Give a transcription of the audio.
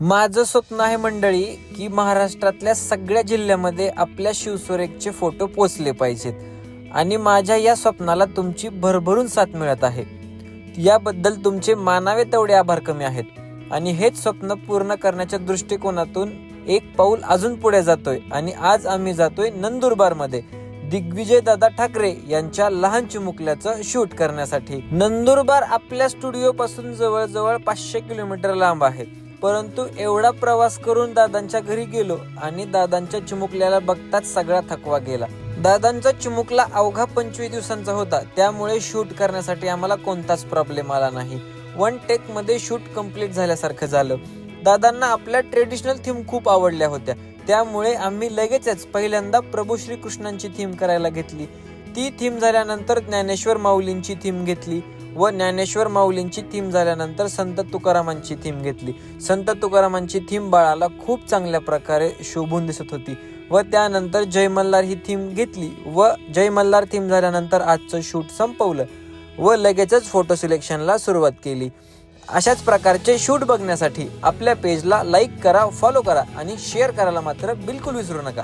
माझं स्वप्न आहे मंडळी की महाराष्ट्रातल्या सगळ्या जिल्ह्यामध्ये आपल्या शिवसुरेखचे फोटो पोचले पाहिजेत आणि माझ्या या स्वप्नाला तुमची भरभरून साथ मिळत आहे. याबद्दल तुमचे मानावे तेवढे आभार कमी आहेत आणि हेच स्वप्न पूर्ण करण्याच्या दृष्टिकोनातून एक पाऊल अजून पुढे जातोय आणि आज आम्ही जातोय नंदुरबारमध्ये दिग्विजय दादा ठाकरे यांच्या लहान चिमुकल्याचं शूट करण्यासाठी. नंदुरबार आपल्या स्टुडिओ पासून जवळजवळ 500 किलोमीटर लांब आहे, परंतु एवढा प्रवास करून दादांच्या घरी गेलो आणि दादांच्या चिमुकल्याला बघताच सगळा थकवा गेला. दादांचा चिमुकला अवघा 25 दिवसांचा होता, त्यामुळे शूट करण्यासाठी आम्हाला कोणताच प्रॉब्लेम आला नाही. 1 टेक मध्ये शूट कंप्लीट झाल्यासारखं झालं. दादांना आपल्या ट्रेडिशनल थीम खूप आवडल्या होत्या, त्यामुळे आम्ही लगेचच पहिल्यांदा प्रभू श्रीकृष्णांची थीम करायला घेतली. ती थीम झाल्यानंतर ज्ञानेश्वर माऊलींची थीम घेतली व ज्ञानेश्वर माऊलींची थीम झाल्यानंतर संत तुकारामांची थीम घेतली. संत तुकारामांची थीम बाळाला खूप चांगल्या प्रकारे शोभून दिसत होती व त्यानंतर जय मल्हार ही थीम घेतली व जय मल्हार थीम झाल्यानंतर आजचं शूट संपवलं व लगेचच फोटो सिलेक्शनला सुरुवात केली. अशाच प्रकारचे शूट बघण्यासाठी आपल्या पेजला लाईक करा, फॉलो करा आणि शेअर करायला मात्र बिलकुल विसरू नका.